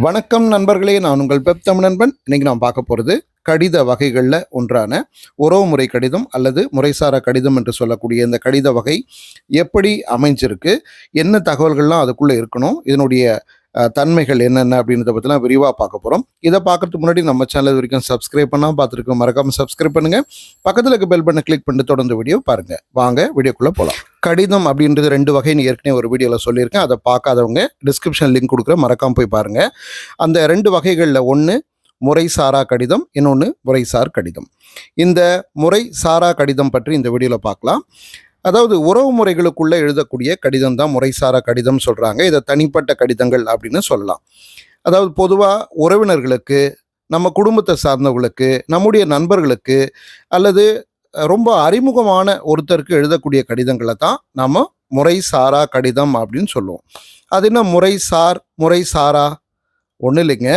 வணக்கம் நண்பர்களே, நான் உங்கள் பெப் தமிழ் நண்பன். இன்னைக்கு நான் பார்க்க போகிறது கடித வகைகளில் ஒன்றான உறவுமுறை கடிதம் அல்லது முறைசாரா கடிதம் என்று சொல்லக்கூடிய இந்த கடித வகை எப்படி அமைஞ்சிருக்கு, என்ன தகவல்கள்லாம் அதுக்குள்ளே இருக்கணும், இதனுடைய தன்மைகள் என்னென்ன அப்படின்றத பற்றிலாம் விரிவாக பார்க்க போகிறோம். இதை பார்க்கறதுக்கு முன்னாடி நம்ம சேனல் வரைக்கும் சப்ஸ்கிரைப் பண்ணால் பார்த்துருக்கோம், மறக்காமல் சப்ஸ்கிரைப் பண்ணுங்கள். பக்கத்தில் இருக்க பெல் பட்டனை கிளிக் பண்ணிட்டு தொடர்ந்து வீடியோ பாருங்கள். வாங்க வீடியோக்குள்ளே போகலாம். கடிதம் அப்படின்றது ரெண்டு வகைன்னு ஏற்கனவே ஒரு வீடியோவில் சொல்லியிருக்கேன். அதை பார்க்காதவங்க டிஸ்கிரிப்ஷன் லிங்க் கொடுக்குற, மறக்காமல் போய் பாருங்கள். அந்த ரெண்டு வகைகளில் ஒன்று முறைசாரா கடிதம், இன்னொன்று முறைசார் கடிதம். இந்த முறைசாரா கடிதம் பற்றி இந்த வீடியோவில் பார்க்கலாம். அதாவது உறவு முறைகளுக்குள்ளே எழுதக்கூடிய கடிதம் தான் முறைசாரா கடிதம் சொல்கிறாங்க. இதை தனிப்பட்ட கடிதங்கள் அப்படின்னு சொல்லலாம். அதாவது பொதுவாக உறவினர்களுக்கு, நம்ம குடும்பத்தை சார்ந்தவர்களுக்கு, நம்முடைய நண்பர்களுக்கு அல்லது ரொம்ப அறிமுகமான ஒருத்தருக்கு எழுதக்கூடிய கடிதங்களை தான் நாம் முறைசாரா கடிதம் அப்படின்னு சொல்லுவோம். அது என்ன முறைசாரா ஒன்றும் இல்லைங்க.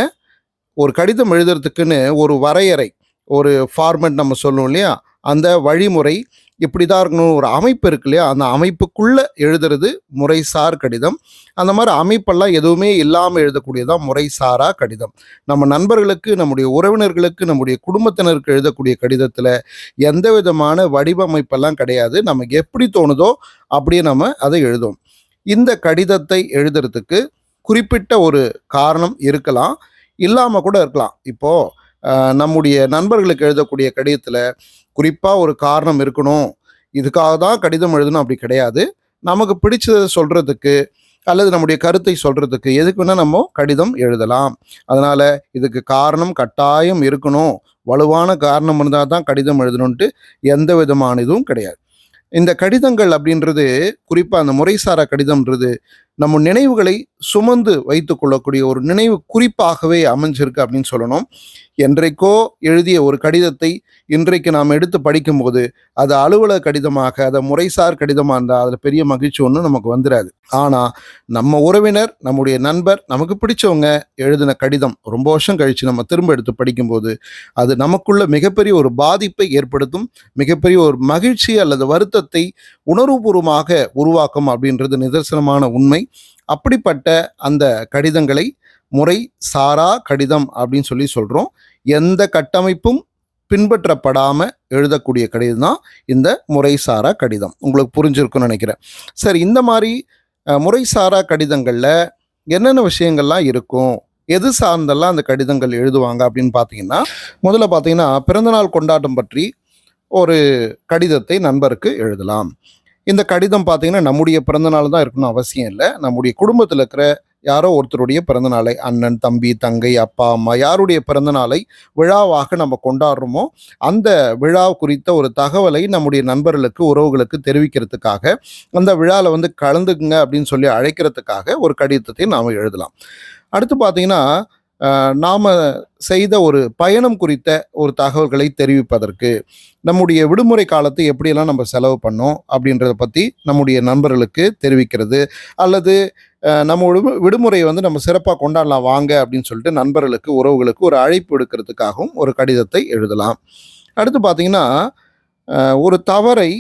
ஒரு கடிதம் எழுதுறதுக்குன்னு ஒரு வரையறை, ஒரு ஃபார்மெட் நம்ம சொல்லுவோம் இல்லையா, அந்த வழிமுறை இப்படி தான் இருக்கணும், ஒரு அமைப்பு இருக்கு இல்லையா, அந்த அமைப்புக்குள்ளே எழுதுறது முறைசார் கடிதம். அந்த மாதிரி அமைப்பெல்லாம் எதுவுமே இல்லாமல் எழுதக்கூடியதான் முறைசாரா கடிதம். நம்ம நண்பர்களுக்கு, நம்முடைய உறவினர்களுக்கு, நம்முடைய குடும்பத்தினருக்கு எழுதக்கூடிய கடிதத்தில் எந்த விதமான வடிவமைப்பெல்லாம் கிடையாது. நமக்கு எப்படி தோணுதோ அப்படியே நம்ம அதை எழுதுவோம். இந்த கடிதத்தை எழுதுறதுக்கு குறிப்பிட்ட ஒரு காரணம் இருக்கலாம், இல்லாமல் கூட இருக்கலாம். இப்போது நம்முடைய நண்பர்களுக்கு எழுதக்கூடிய கடிதத்தில் குறிப்பாக ஒரு காரணம் இருக்கணும், இதுக்காக தான் கடிதம் எழுதணும் அப்படி கிடையாது. நமக்கு பிடிச்சதை சொல்கிறதுக்கு அல்லது நம்முடைய கருத்தை சொல்கிறதுக்கு எதுக்கு வேணால் நம்ம கடிதம் எழுதலாம். அதனால் இதுக்கு காரணம் கட்டாயம் இருக்கணும், வலுவான காரணம் இருந்தால் தான் கடிதம் எழுதணுன்ட்டு எந்த விதமான இதுவும் கிடையாது. இந்த கடிதங்கள் அப்படின்றது, குறிப்பாக அந்த முறைசாரா கடிதம்ன்றது நம்ம நினைவுகளை சுமந்து வைத்து கொள்ளக்கூடிய ஒரு நினைவு குறிப்பாகவே அமைஞ்சிருக்கு அப்படின்னு சொல்லணும். என்றைக்கோ எழுதிய ஒரு கடிதத்தை இன்றைக்கு நாம் எடுத்து படிக்கும்போது அது அலுவலக கடிதமாக, அதை முறைசார் கடிதமாக இருந்தால் அதில் பெரிய மகிழ்ச்சி ஒன்றும் நமக்கு வந்துடாது. ஆனால் நம்ம உறவினர், நம்முடைய நண்பர், நமக்கு பிடிச்சவங்க எழுதின கடிதம் ரொம்ப வருஷம் கழித்து நம்ம திரும்ப எடுத்து படிக்கும்போது அது நமக்குள்ள மிகப்பெரிய ஒரு பாதிப்பை ஏற்படுத்தும், மிகப்பெரிய ஒரு மகிழ்ச்சி அல்லது வருத்தத்தை உணர்வுபூர்வமாக உருவாக்கும் அப்படின்றது நிதர்சனமான உண்மை. அப்படிப்பட்ட அந்த கடிதங்களை முறை சாரா கடிதம் அப்படின்னு சொல்கிறோம். எந்த கட்டமைப்பும் பின்பற்றப்படாமல் எழுதக்கூடிய கடிதம் தான் இந்த முறைசாரா கடிதம். உங்களுக்கு புரிஞ்சிருக்குன்னு நினைக்கிறேன். சரி, இந்த மாதிரி முறைசாரா கடிதங்களில் என்னென்ன விஷயங்கள்லாம் இருக்கும், எது சார்ந்தெல்லாம் அந்த கடிதங்கள் எழுதுவாங்க அப்படின்னு பார்த்தீங்கன்னா, முதல்ல பார்த்தீங்கன்னா பிறந்தநாள் கொண்டாட்டம் பற்றி ஒரு கடிதத்தை நண்பருக்கு எழுதலாம். இந்த கடிதம் பார்த்தீங்கன்னா நம்முடைய பிறந்தநாள் தான் இருக்கணும் அவசியம் இல்லை. நம்முடைய குடும்பத்தில் இருக்கிற யாரோ ஒருத்தருடைய பிறந்தநாளை, அண்ணன், தம்பி, தங்கை, அப்பா, அம்மா யாருடைய பிறந்தநாளை விழாவாக நம்ம கொண்டாடுறோமோ அந்த விழா குறித்த ஒரு தகவலை நம்முடைய நண்பர்களுக்கு, உறவுகளுக்கு தெரிவிக்கிறதுக்காக, அந்த விழாவில் கலந்துக்குங்க அப்படின்னு சொல்லி அழைக்கிறதுக்காக ஒரு கடிதத்தை நாம் எழுதலாம். அடுத்து பார்த்தீங்கன்னா நாம் செய்த ஒரு பயணம் குறித்த ஒரு தகவல்களை தெரிவிப்பதற்கு, நம்முடைய விடுமுறை காலத்தை எப்படியெல்லாம் நம்ம செலவு பண்ணோம் அப்படின்றத பற்றி நம்முடைய நண்பர்களுக்கு தெரிவிக்கிறது, அல்லது நம்ம விடுமுறையை நம்ம சிறப்பாக கொண்டாடலாம் வாங்க அப்படின்னு சொல்லிட்டு நண்பர்களுக்கு, உறவுகளுக்கு ஒரு அழைப்பு எடுக்கிறதுக்காகவும் ஒரு கடிதத்தை எழுதலாம். அடுத்து பார்த்திங்கன்னா ஒரு தவறை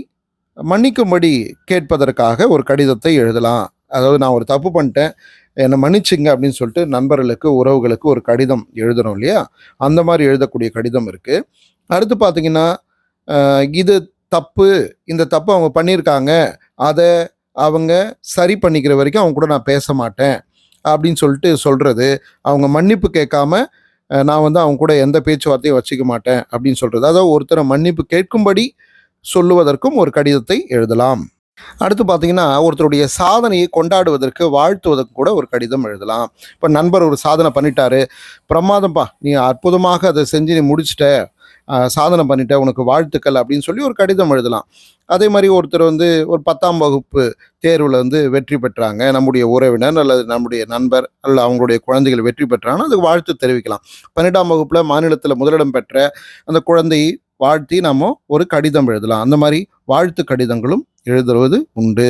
மன்னிக்கும்படி கேட்பதற்காக ஒரு கடிதத்தை எழுதலாம். அதாவது நான் ஒரு தப்பு பண்ணிட்டேன், என்னை மன்னிச்சுங்க அப்படின்னு சொல்லிட்டு நண்பர்களுக்கு, உறவுகளுக்கு ஒரு கடிதம் எழுதணும் இல்லையா, அந்த மாதிரி எழுதக்கூடிய கடிதம் இருக்குது. அடுத்து பார்த்திங்கன்னா இது தப்பு, இந்த தப்பு அவங்க பண்ணியிருக்காங்க, அதை அவங்க சரி பண்ணிக்கிற வரைக்கும் அவங்க கூட நான் பேச மாட்டேன் அப்படின்னு சொல்லிட்டு சொல்கிறது, அவங்க மன்னிப்பு கேட்காம நான் அவங்க கூட எந்த பேச்சுவார்த்தையும் வச்சுக்க மாட்டேன் அப்படின்னு சொல்கிறது. அதாவது ஒருத்தரை மன்னிப்பு கேட்கும்படி சொல்லுவதற்கும் ஒரு கடிதத்தை எழுதலாம். அடுத்து பார்த்தீங்கன்னா ஒருத்தருடைய சாதனையை கொண்டாடுவதற்கு, வாழ்த்துவதற்கு கூட ஒரு கடிதம் எழுதலாம். இப்போ நண்பர் ஒரு சாதனை பண்ணிட்டாரு, பிரமாதம்ப்பா, நீ அற்புதமாக அதை செஞ்சு நீ முடிச்சிட்ட, சாதனை பண்ணிட்ட, உனக்கு வாழ்த்துக்கள் அப்படின்னு சொல்லி ஒரு கடிதம் எழுதலாம். அதே மாதிரி ஒருத்தர் ஒரு 10ஆம் வகுப்பு தேர்வில் வெற்றி பெற்றாங்க, நம்முடைய உறவினர் அல்லது நம்முடைய நண்பர் அல்லது அவங்களுடைய குழந்தைகள் வெற்றி பெற்றாங்கன்னா அதுக்கு வாழ்த்து தெரிவிக்கலாம். 12ஆம் வகுப்பில் மாநிலத்தில் முதலிடம் பெற்ற அந்த குழந்தையை வாழ்த்தி நம்ம ஒரு கடிதம் எழுதலாம். அந்த மாதிரி வாழ்த்து கடிதங்களும் எழுதுவது உண்டு.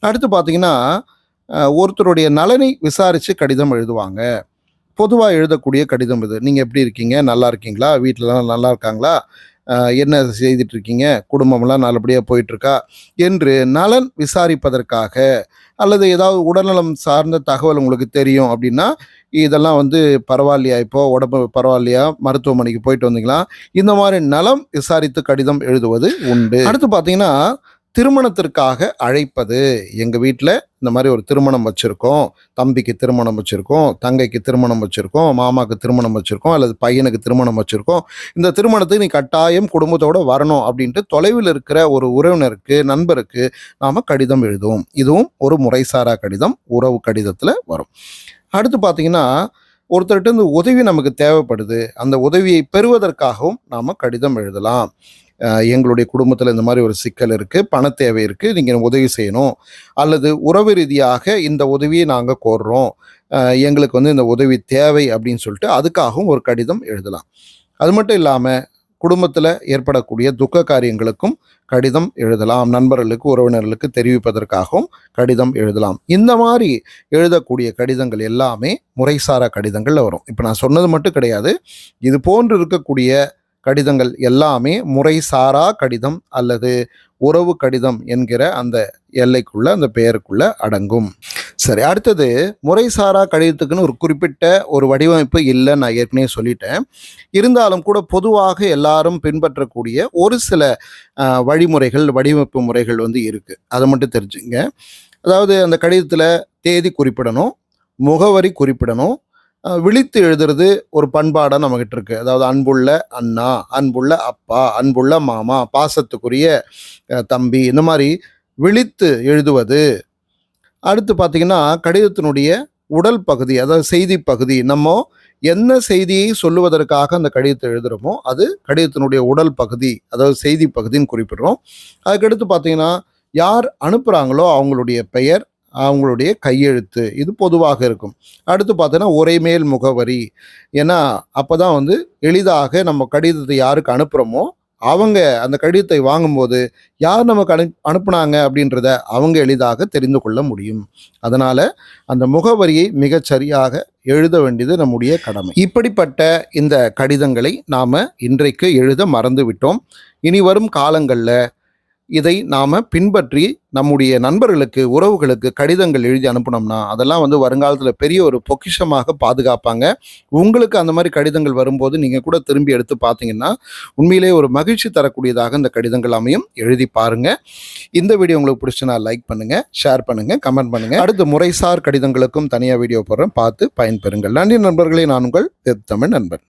அடுத்து பார்த்தீங்கன்னா ஒருத்தருடைய நலனை விசாரித்து கடிதம் எழுதுவாங்க. பொதுவாக எழுதக்கூடிய கடிதம் இது. நீங்கள் எப்படி இருக்கீங்க, நல்லா இருக்கீங்களா, வீட்டிலலாம் நல்லா இருக்காங்களா, என்ன செய்துட்டு இருக்கீங்க, குடும்பமெல்லாம் நல்லபடியாக போயிட்டுருக்கா என்று நலன் விசாரிப்பதற்காக, அல்லது ஏதாவது உடல்நலம் சார்ந்த தகவல் உங்களுக்கு தெரியும் அப்படின்னா, இதெல்லாம் வந்து பரவாயில்லையா, இப்போ உடம்பு பரவாயில்லையா, மருத்துவமனைக்கு போயிட்டு வந்தீங்களா, இந்த மாதிரி நலம் விசாரித்து கடிதம் எழுதுவது உண்டு. அடுத்து பார்த்தீங்கன்னா, திருமணத்திற்காக அழைப்பது. எங்கள் வீட்டில் இந்த மாதிரி ஒரு திருமணம் வச்சுருக்கோம், தம்பிக்கு திருமணம் வச்சுருக்கோம், தங்கைக்கு திருமணம் வச்சுருக்கோம், மாமாவுக்கு திருமணம் வச்சுருக்கோம், அல்லது பையனுக்கு திருமணம் வச்சுருக்கோம், இந்த திருமணத்துக்கு நீ கட்டாயம் குடும்பத்தோடு வரணும் அப்படின்ட்டு தொலைவில் இருக்கிற ஒரு உறவினருக்கு, நண்பருக்கு நாம் கடிதம் எழுதுவோம். இதுவும் ஒரு முறைசாரா கடிதம், உறவு கடிதத்தில் வரும். அடுத்து பார்த்திங்கன்னா, ஒருத்தர்கிட்ட இந்த உதவி நமக்கு தேவைப்படுது, அந்த உதவியை பெறுவதற்காகவும் நாம் கடிதம் எழுதலாம். எங்களுடைய குடும்பத்தில் இந்த மாதிரி ஒரு சிக்கல் இருக்குது, பண தேவை இருக்குது, நீங்கள் உதவி செய்யணும், அல்லது உறவு ரீதியாக இந்த உதவியை நாங்கள் கோர்றோம், எங்களுக்கு வந்து இந்த உதவி தேவை அப்படின்னு சொல்லிட்டு அதுக்காகவும் ஒரு கடிதம் எழுதலாம். அது மட்டும் இல்லாமல் குடும்பத்தில் ஏற்படக்கூடிய துக்க காரியங்களுக்கும் கடிதம் எழுதலாம். நண்பர்களுக்கு, உறவினர்களுக்கு தெரிவிப்பதற்காகவும் கடிதம் எழுதலாம். இந்த மாதிரி எழுதக்கூடிய கடிதங்கள் எல்லாமே முறைசாரா கடிதங்களில் வரும். இப்போ நான் சொன்னது மட்டும் கிடையாது, இது போன்று இருக்கக்கூடிய கடிதங்கள் எல்லாமே முறைசாரா கடிதம் அல்லது உறவு கடிதம் என்கிற அந்த எல்லைக்குள்ள, அந்த பெயருக்குள்ள அடங்கும். சரி, அடுத்தது முறைசாரா கடிதத்துக்குன்னு ஒரு குறிப்பிட்ட ஒரு வடிவமைப்பு இல்லை, நான் ஏற்கனவே சொல்லிட்டேன். இருந்தாலும் கூட பொதுவாக எல்லாரும் பின்பற்றக்கூடிய ஒரு சில வழிமுறைகள், வடிவமைப்பு முறைகள் வந்து இருக்குது. அதை மட்டும் தெரிஞ்சுங்க. அதாவது அந்த கடிதத்தில் தேதி குறிப்பிடணும், முகவரி குறிப்பிடணும், விழித்து எழுதுறது ஒரு பண்பாடாக நம்மகிட்ட இருக்குது. அதாவது அன்புள்ள அண்ணா, அன்புள்ள அப்பா, அன்புள்ள மாமா, பாசத்துக்குரிய தம்பி, இந்த மாதிரி விழித்து எழுதுவது. அடுத்து பார்த்திங்கன்னா, கடிதத்தினுடைய உடல் பகுதி, அதாவது செய்தி பகுதி, நம்ம என்ன செய்தியை சொல்லுவதற்காக அந்த கடிதத்தை எழுதுகிறோமோ அது கடிதத்தினுடைய உடல் பகுதி, அதாவது செய்தி பகுதின்னு குறிப்பிடுறோம். அதுக்கடுத்து பார்த்திங்கன்னா, யார் அனுப்புகிறாங்களோ அவங்களுடைய பெயர், அவங்களுடைய கையெழுத்து, இது பொதுவாக இருக்கும். அடுத்து பார்த்தோன்னா உரைமேல் முகவரி. ஏன்னா அப்போ தான் வந்து எளிதாக நம்ம கடிதத்தை யாருக்கு அனுப்புகிறோமோ அவங்க அந்த கடிதத்தை வாங்கும்போது யார் நமக்கு அனுப்புனாங்க அப்படின்றத அவங்க எளிதாக தெரிந்து கொள்ள முடியும். அதனால் அந்த முகவரியை மிகச்சரியாக எழுத வேண்டியது நம்முடைய கடமை. இப்படிப்பட்ட இந்த கடிதங்களை நாம் இன்றைக்கு எழுத மறந்து விட்டோம். இனி வரும் காலங்களில் இதை நாம் பின்பற்றி நம்முடைய நண்பர்களுக்கு, உறவுகளுக்கு கடிதங்கள் எழுதி அனுப்பினோம்னா அதெல்லாம் வந்து வருங்காலத்தில் பெரிய ஒரு பொக்கிஷமாக பாதுகாப்பாங்க. உங்களுக்கு அந்த மாதிரி கடிதங்கள் வரும்போது நீங்கள் கூட திரும்பி எடுத்து பார்த்தீங்கன்னா உண்மையிலே ஒரு மகிழ்ச்சி தரக்கூடியதாக இந்த கடிதங்கள் அமையும். எழுதி பாருங்கள். இந்த வீடியோ உங்களுக்கு பிடிச்சுன்னா லைக் பண்ணுங்கள், ஷேர் பண்ணுங்கள், கமெண்ட் பண்ணுங்கள். அடுத்து முறைசார் கடிதங்களுக்கும் தனியாக வீடியோ போடுறேன், பார்த்து பயன்பெறுங்கள். நன்றி நண்பர்களே. நான் உங்கள் வெப் தமிழ் நண்பன்.